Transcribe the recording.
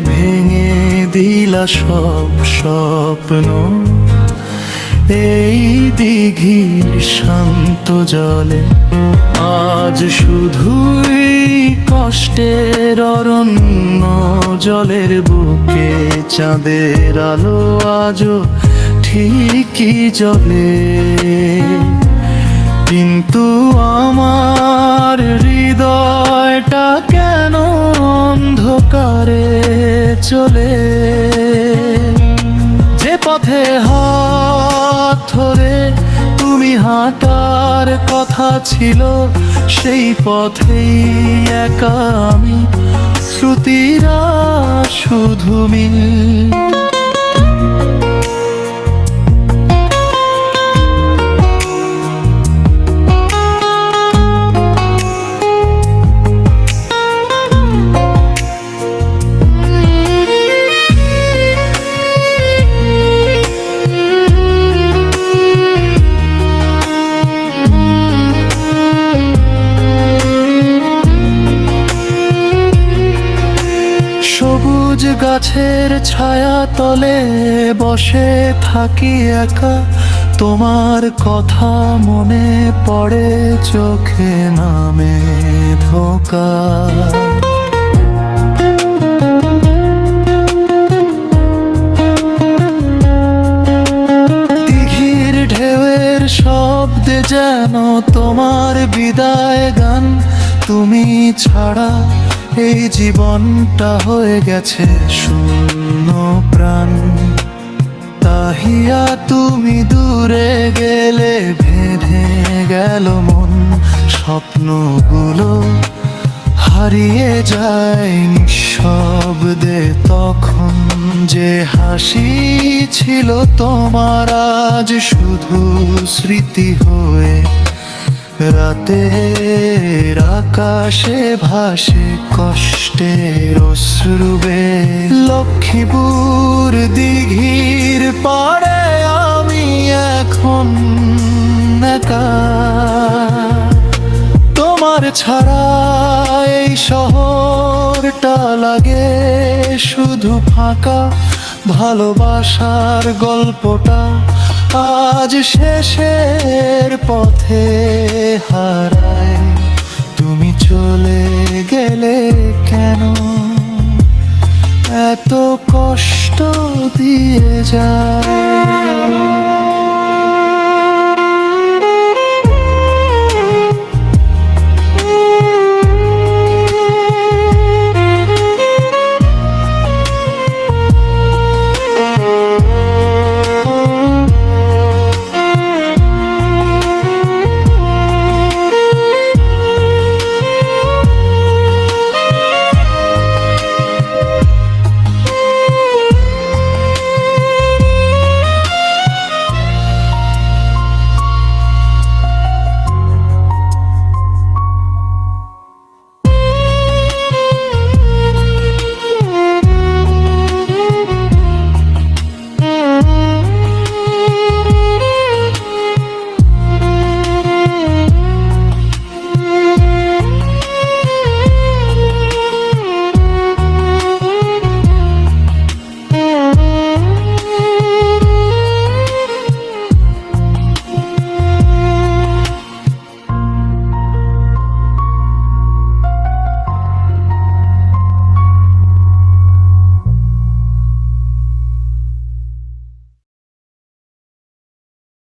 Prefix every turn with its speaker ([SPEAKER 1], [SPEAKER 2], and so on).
[SPEAKER 1] ভেঙে দিলা সব স্বপ্ন। এই দিঘির শান্ত জলে আজ শুধুই কষ্টের অরণ্য। জলের বুকে চাঁদের আলো আজও ঠিকই জ্বলে, কিন্তু আমার হৃদয়টা কেন অন্ধকারে চলে। যে পথে হাত ধরে তুমি হাঁটার কথা ছিল, সেই পথেই একা আমি, শ্রুতিরা শুধু মিল। সবুজ গাছের ছায়া তলে বসে থাকি একা, তোমার কথা মনে পড়ে, চোখে নামে ধোঁকা। দিঘির ঢেউয়ের শব্দে যেন তোমার বিদায় গান। তুমি ছাড়া এই জীবনটা হয়ে গেছে শূন্য প্রাণ। তাহিয়া তুমি দূরে গেলে বেঁধে গেল মন, স্বপ্নগুলো হারিয়ে যায় নিঃশব্দে। তখন যে হাসি ছিল তোমার আজ শুধু স্মৃতি হয়ে রাতের আকাশে ভাসে কষ্টের অশ্রুবে। লক্ষ্মীপুর দিঘির পাড়ে আমি এখন একা, তোমার ছাড়া এই শহরটা লাগে শুধু ফাঁকা। ভালোবাসার গল্পটা আজ শেষের পথে হারায়। তুমি চলে গেলে কেন এত কষ্ট দিয়ে যায়।